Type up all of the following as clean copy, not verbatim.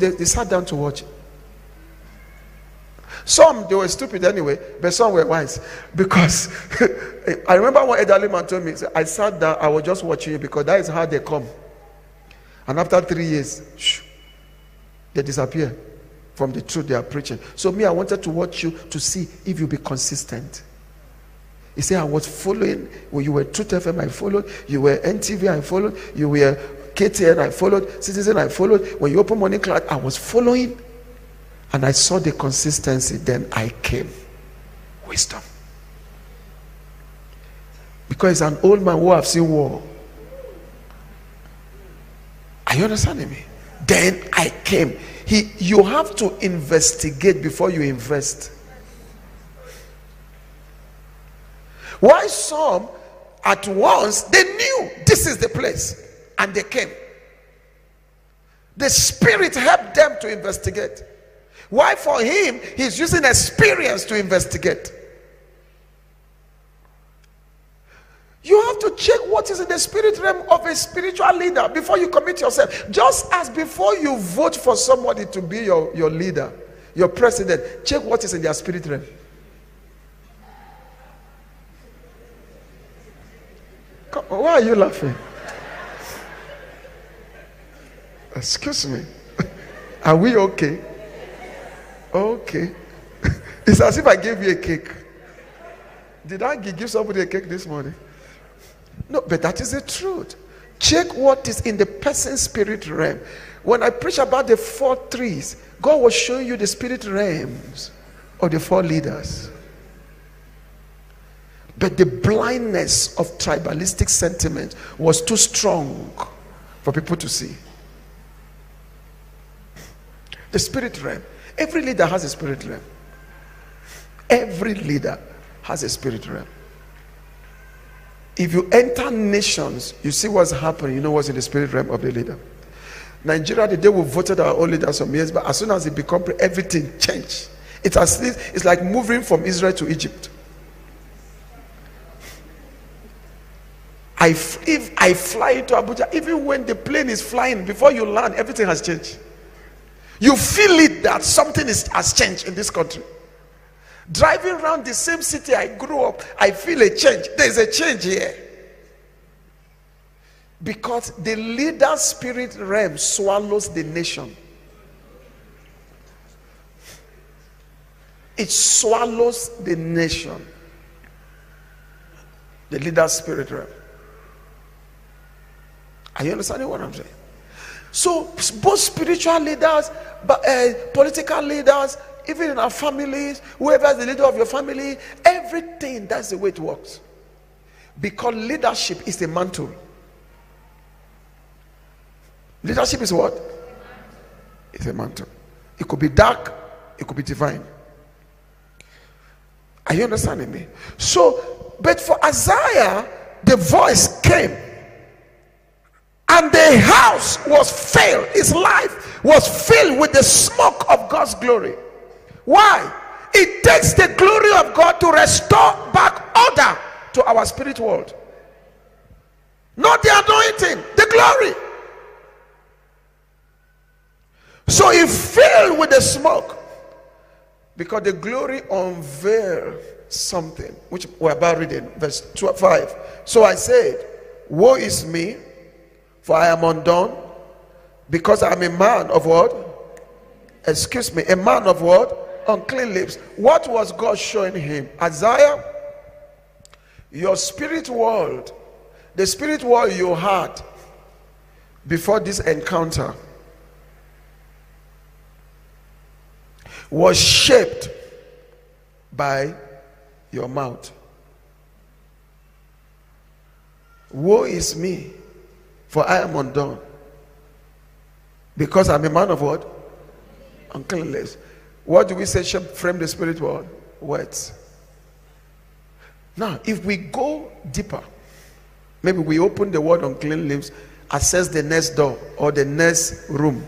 They sat down to watch. Some, they were stupid anyway, but some were wise. Because I remember one elderly man told me, I sat down, I was just watching you because that is how they come. And after 3 years, they disappear from the truth they are preaching. So me, I wanted to watch you to see if you'll be consistent. He said, I was following. When you were Truth FM, I followed. You were NTV, I followed. You were KTN, I followed. Citizen, I followed. When you open Morning Cloud, I was following. And I saw the consistency. Then I came. Wisdom. Because an old man who have seen war. Are you understanding me? Then I came. You have to investigate before you invest. Why some at once they knew this is the place and they came. The Spirit helped them to investigate. Why for him he's using experience to investigate. You have to check what is in the spirit realm of a spiritual leader before you commit yourself. Just as before you vote for somebody to be your leader, your president, check what is in their spirit realm. Why are you laughing? Excuse me. Are we okay? Okay. It's as if I gave you a cake. Did I give somebody a cake this morning? No, but that is the truth. Check what is in the person's spirit realm. When I preach about the 4 trees, God was showing you the spirit realms of the 4 leaders. But the blindness of tribalistic sentiment was too strong for people to see. The spirit realm. Every leader has a spirit realm. Every leader has a spirit realm. If you enter nations, you see what's happening. You know what's in the spirit realm of the leader. Nigeria, the day we voted our own leaders some years, but as soon as it become, everything changed. It's like moving from Israel to Egypt. If I fly into Abuja, even when the plane is flying, before you land, everything has changed. You feel it that something has changed in this country. Driving around the same city I grew up, I feel a change. There's a change here. Because the leader's spirit realm swallows the nation. It swallows the nation. The leader's spirit realm. Are you understanding what I'm saying? So both spiritual leaders, political leaders, even in our families, whoever is the leader of your family, everything, that's the way it works. Because leadership is a mantle. Leadership is what? It's a mantle. It could be dark, it could be divine. Are you understanding me? So, but for Isaiah, the voice came. And the house was filled, his life was filled with the smoke of God's glory. Why? It takes the glory of God to restore back order to our spirit world. Not the anointing, the glory. So it filled with the smoke. Because the glory unveiled something, which we're about reading, verse 5. So I said, woe is me, for I am undone, because I am a man of what? Excuse me, a man of what? Unclean lips. What was God showing him? Isaiah, your spirit world, the spirit world you had before this encounter, was shaped by your mouth. Woe is me, for I am undone, because I'm a man of what? Unclean lips. What do we say frame the spirit world? Words. Now, if we go deeper, maybe we open the word unclean lips, access the next door or the next room.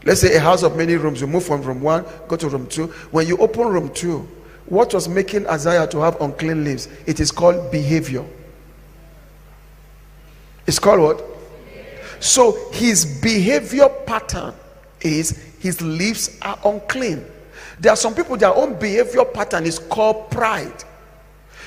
Let's say a house of many rooms. You move from room 1, go to room 2. When you open room 2, what was making Isaiah to have unclean lips? It is called behavior. It's called what? So his behavior pattern is his lips are unclean. There are some people, their own behavior pattern is called pride.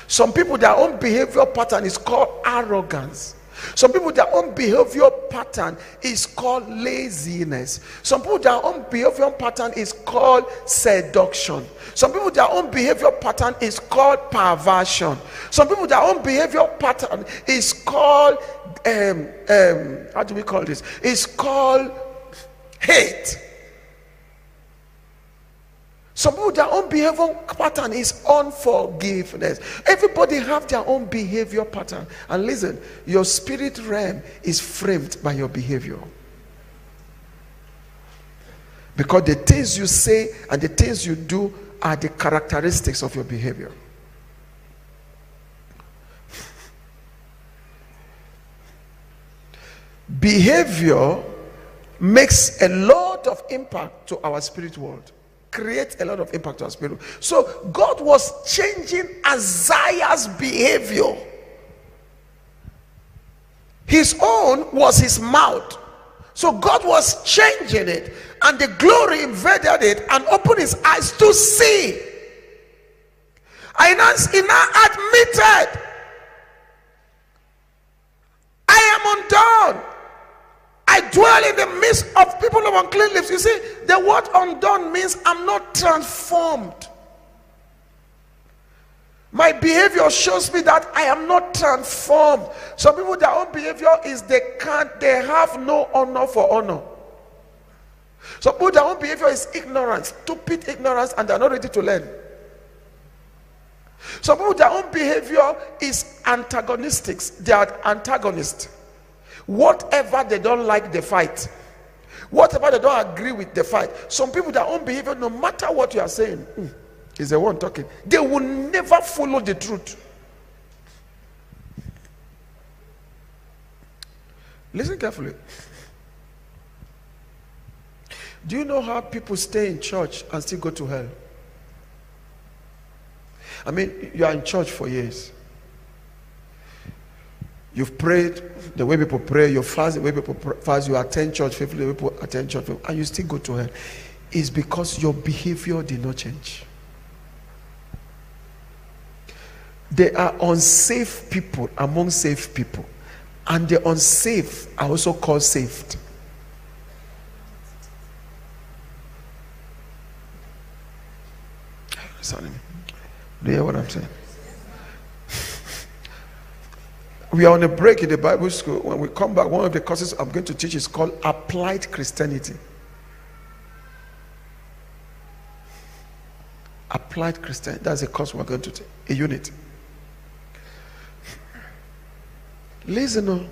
Some people, their own behavior pattern is called arrogance. Some people, their own behavior pattern is called laziness. Some people, their own behavior pattern is called seduction. Some people, their own behavior pattern is called perversion. Some people, their own behavior pattern is called how do we call this? It's called hate. Some people, their own behavior pattern is unforgiveness. Everybody have their own behavior pattern. And listen, your spirit realm is framed by your behavior. Because the things you say and the things you do are the characteristics of your behavior. Behavior makes a lot of impact to our spirit world. Create a lot of impact to our spirit. So God was changing Isaiah's behavior. His own was his mouth. So God was changing it, and the glory invaded it and opened his eyes to see. He now admitted, I am undone. I dwell in the midst of people of unclean lips. You see, the word undone means I'm not transformed. My behavior shows me that I am not transformed. Some people, their own behavior is they have no honor for honor. Some people, their own behavior is ignorance, stupid ignorance, and they're not ready to learn. Some people, their own behavior is antagonistic. They are antagonists. Whatever they don't like, they fight. Whatever they don't agree with, they fight. Some people, their own behavior, no matter what you are saying, is the one talking. They will never follow the truth. Listen carefully. Do you know how people stay in church and still go to hell? I mean, you are in church for years. You've prayed the way people pray, you fast the way people fast, you attend church faithfully the way people attend church faithfully, and you still go to hell. It's because your behavior did not change. There are unsafe people among safe people, and the unsafe are also called saved. Sorry. Do you hear what I'm saying? We are on a break in the Bible school. When we come back, one of the courses I'm going to teach is called Applied Christianity. Applied Christianity. That's a course we're going to take, a unit. Listen,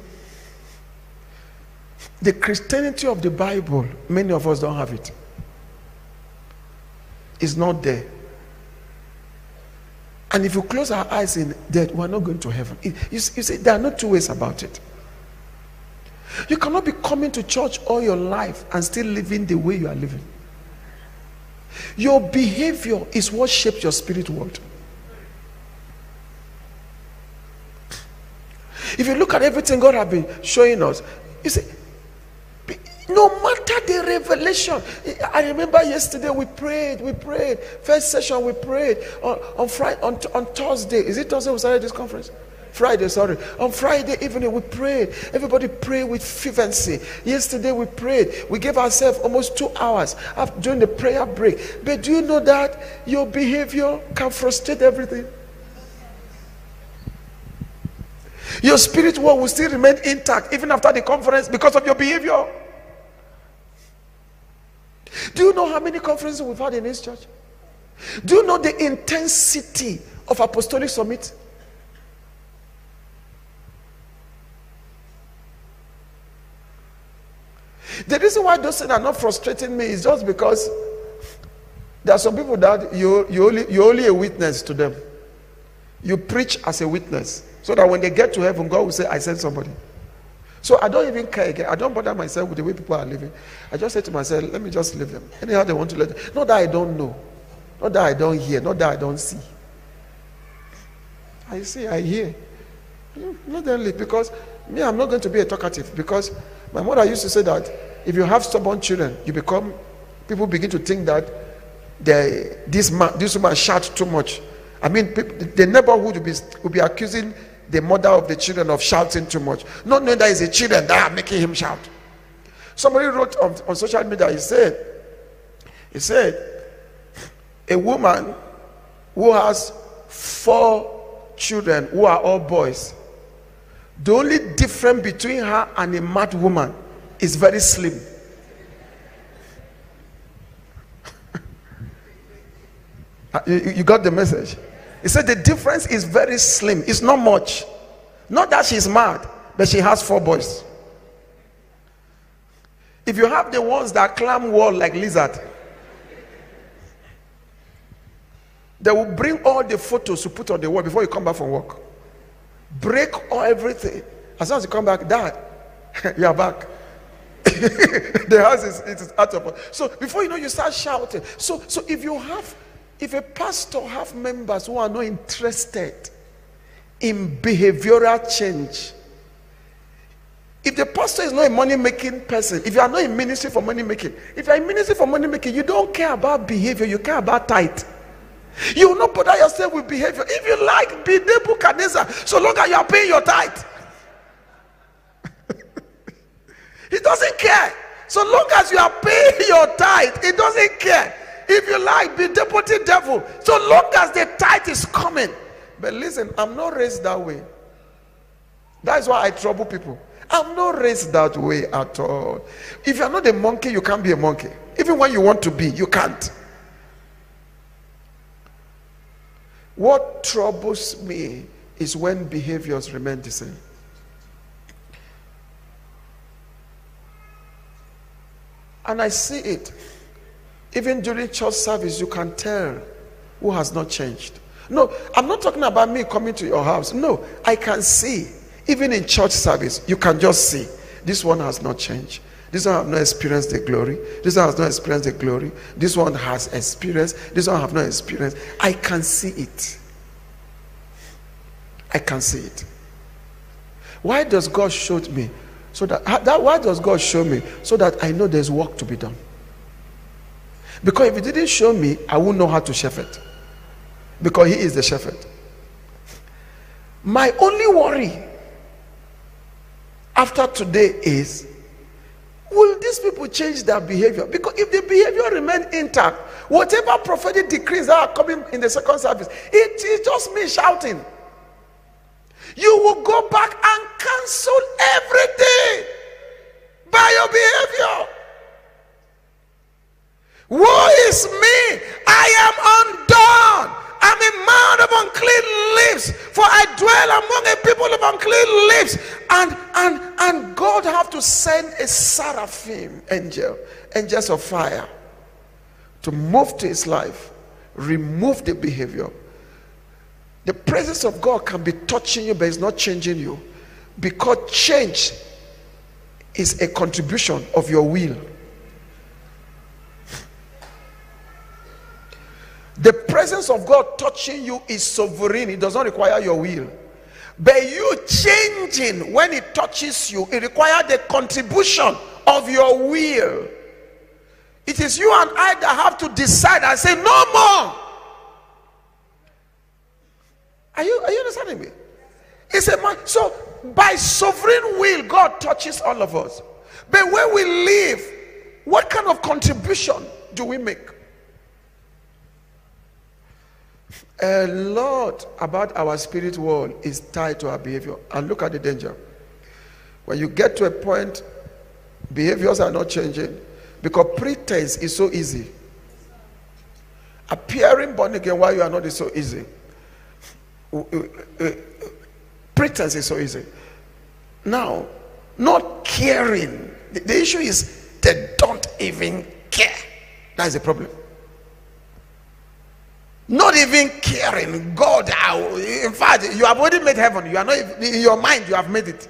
the Christianity of the Bible, many of us don't have it. It's not there. And if you close our eyes in that, we're not going to heaven. You see, there are no two ways about it. You cannot be coming to church all your life and still living the way you are living. Your behavior is what shapes your spirit world. If you look at everything God has been showing us, you see, no matter the revelation. I remember yesterday we prayed. First session we prayed on Friday, on Thursday. Is it Thursday we started this conference? Friday, sorry. On Friday evening we prayed. Everybody prayed with fervency. Yesterday we prayed. We gave ourselves almost 2 hours during the prayer break. But do you know that your behavior can frustrate everything? Your spirit world will still remain intact even after the conference because of your behavior. Do you know how many conferences we've had in this church? Do you know the intensity of apostolic summit? The reason why those things are not frustrating me is just because there are some people that you're only a witness to them. You preach as a witness, so that when they get to heaven, God will say, I sent somebody. So I don't even care again. I don't bother myself with the way people are living. I just say to myself, let me just leave them. Anyhow they want to let them. Not that I don't know. Not that I don't hear. Not that I don't see. I see, I hear. Not only because me, I'm not going to be a talkative. Because my mother used to say that if you have stubborn children, people begin to think that this woman shouts too much. I mean, the neighborhood will be accusing the mother of the children of shouting too much, not knowing that it's the children that are making him shout. Somebody wrote on social media, he said a woman who has 4 children who are all boys, the only difference between her and a mad woman is very slim. You got the message? He said the difference is very slim. It's not much. Not that she's mad, but she has 4 boys. If you have the ones that climb wall like lizard, they will bring all the photos to put on the wall before you come back from work. Break everything. As soon as you come back, Dad, you are back. The house is out of order. So before you know, you start shouting. So if a pastor have members who are not interested in behavioral change, if the pastor is not a money-making person, if you are not in ministry for money-making, if you are in ministry for money-making, you don't care about behavior, you care about tithe. You will not bother yourself with behavior. If you like, be Nebuchadnezzar, so long as you are paying your tithe. He doesn't care. So long as you are paying your tithe, he doesn't care. If you like, be deputy devil, so long as the tithe is coming. But listen, I'm not raised that way. That's why I trouble people. I'm not raised that way at all. If you're not a monkey, you can't be a monkey. Even when you want to be, you can't. What troubles me is when behaviors remain the same. And I see it. Even during church service, you can tell who has not changed. No, I'm not talking about me coming to your house. No, I can see. Even in church service, you can just see. This one has not changed. This one has not experienced the glory. This one has not experienced the glory. This one has experienced. This one have not experienced. I can see it. I can see it. Why does God show me? Why does God show me? So that I know there's work to be done. Because if he didn't show me, I wouldn't know how to shepherd. Because he is the shepherd. My only worry after today is, will these people change their behavior? Because if the behavior remain intact, whatever prophetic decrees that are coming in the second service, it is just me shouting. You will go back and cancel everything by your behavior. Woe is me, I am undone. I'm a man of unclean lips, for I dwell among a people of unclean lips. And God have to send a seraphim angels of fire, to move to his life, remove the behavior. The presence of God can be touching you, but it's not changing you, because change is a contribution of your will. The presence of God touching you is sovereign. It does not require your will. But you changing when it touches you, it requires the contribution of your will. It is you and I that have to decide and say, no more. Are you understanding me? It's a man. So by sovereign will, God touches all of us. But when we live, what kind of contribution do we make? A lot about our spirit world is tied to our behavior. And look at the danger. When you get to a point, behaviors are not changing, because pretense is so easy. Appearing born again while you are not is so easy. Pretense is so easy. Now, not caring. The issue is they don't even care. That is the problem. Not even caring. God, in fact, you have already made heaven. You are not in your mind, you have made it.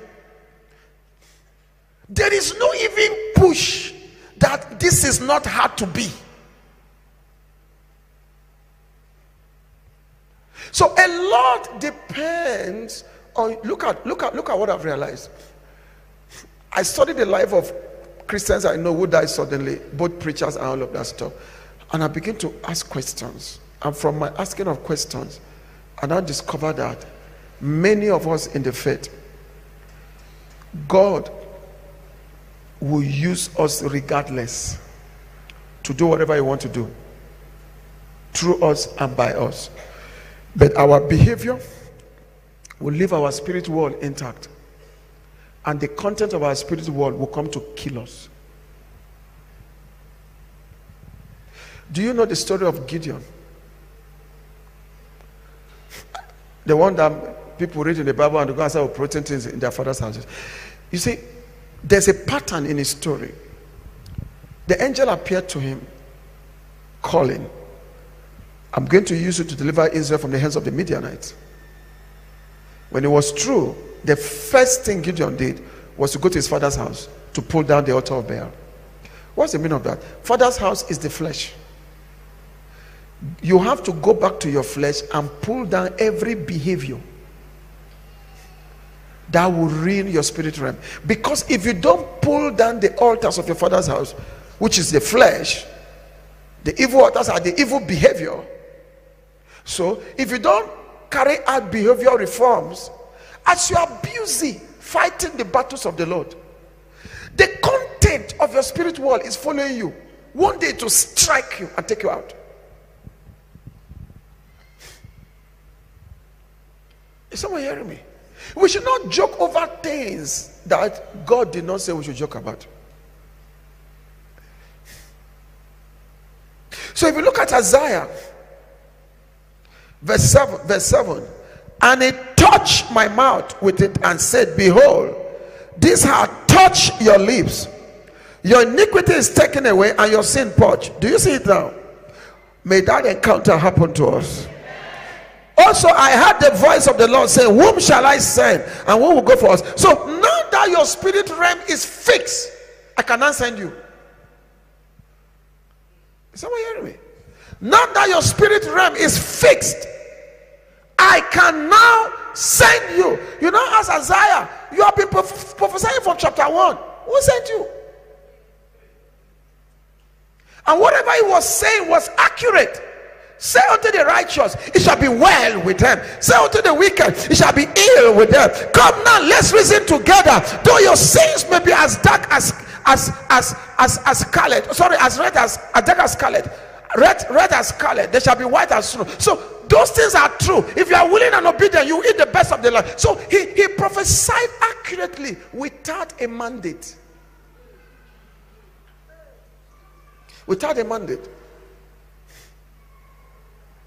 There is no even push that this is not hard to be. So a lot depends on, look at what I've realized. I studied the life of Christians I know who died suddenly, both preachers and all of that stuff. And I begin to ask questions. And from my asking of questions, I now discover that many of us in the faith, God will use us regardless to do whatever He wants to do through us and by us. But our behavior will leave our spirit world intact, and the content of our spirit world will come to kill us. Do you know the story of Gideon? The one that people read in the Bible and they go and start operating things in their father's houses. You see, there's a pattern in his story. The angel appeared to him, calling, I'm going to use you to deliver Israel from the hands of the Midianites. When it was true, the first thing Gideon did was to go to his father's house to pull down the altar of Baal. What's the meaning of that? Father's house is the flesh. You have to go back to your flesh and pull down every behavior that will ruin your spirit realm. Because if you don't pull down the altars of your father's house, which is the flesh, the evil altars are the evil behavior. So if you don't carry out behavioral reforms, as you are busy fighting the battles of the Lord, the content of your spirit world is following you. One day to strike you and take you out. Is someone hearing me? We should not joke over things that God did not say we should joke about. So if you look at Isaiah verse 7, and he touched my mouth with it and said, behold, this hath touched your lips. Your iniquity is taken away and your sin purged. Do you see it now? May that encounter happen to us. Also, I heard the voice of the Lord saying, whom shall I send and who will go for us? So now that your spirit realm is fixed, I cannot send you. Is someone hearing me? Now that your spirit realm is fixed, I can now send you. You know, as Isaiah, you have been prophesying from chapter 1. Who sent you? And whatever he was saying was accurate. Say unto the righteous, it shall be well with them. Say unto the wicked, it shall be ill with them. Come now, let's reason together. Though your sins may be as dark as scarlet, sorry, as dark as scarlet, red as scarlet, they shall be white as snow. So those things are true. If you are willing and obedient, you eat the best of the land. So he prophesied accurately without a mandate. Without a mandate.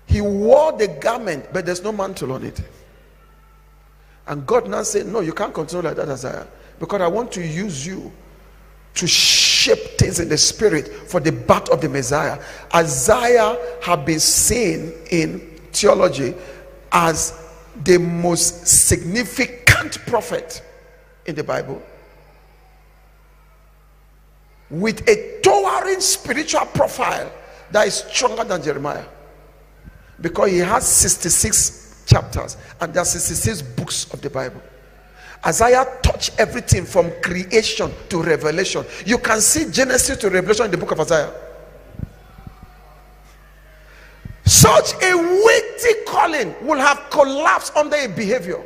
He wore the garment, but there's no mantle on it. And God now said, no, you can't continue like that, Isaiah, because I want to use you to shape things in the spirit for the birth of the Messiah. Isaiah had been seen in theology as the most significant prophet in the Bible, with a towering spiritual profile that is stronger than Jeremiah, because he has 66 chapters and there are 66 books of the Bible. Isaiah touched everything from creation to revelation. You can see Genesis to Revelation in the book of Isaiah. Such a weighty calling will have collapsed under a behavior.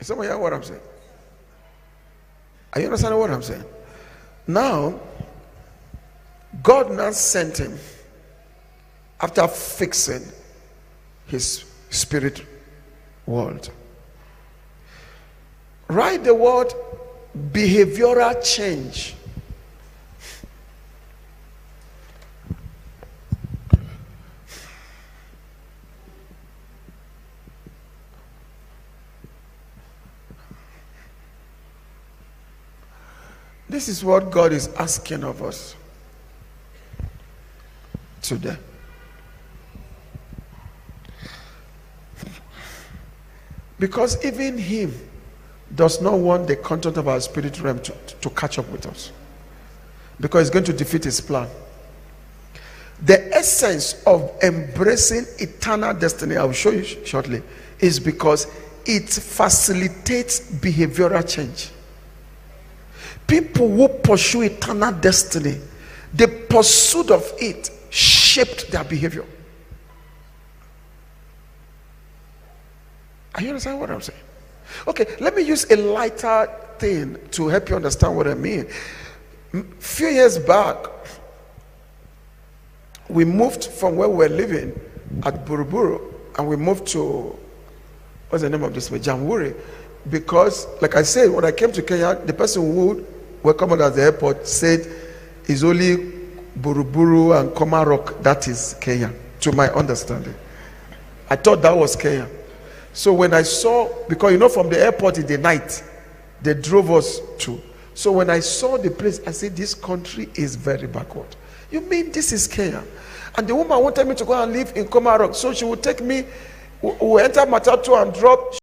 Is someone hearing what I'm saying? Are you understanding what I'm saying? Now, God now sent him after fixing his spirit world. Write the word behavioral change. This is what God is asking of us today. Because even him does not want the content of our spirit realm to catch up with us, because it's going to defeat his plan. The essence of embracing eternal destiny, I will show you shortly, is because it facilitates behavioral change. People who pursue eternal destiny, the pursuit of it shaped their behavior. Are you understand what I'm saying? Okay, let me use a lighter thing to help you understand what I mean. A few years back, we moved from where we were living at Buruburu, and we moved to, what's the name of this place, Jamhuri, because, like I said, when I came to Kenya, the person who welcomed us at the airport said it's only Buruburu and Komarok that is Kenya, to my understanding. I thought that was Kenya. So when I saw, because you know, from the airport in the night, they drove us to. So when I saw the place, I said, this country is very backward. You mean this is Kenya? And the woman wanted me to go and live in Komarok, so she would take me, we'll enter Matatu and drop.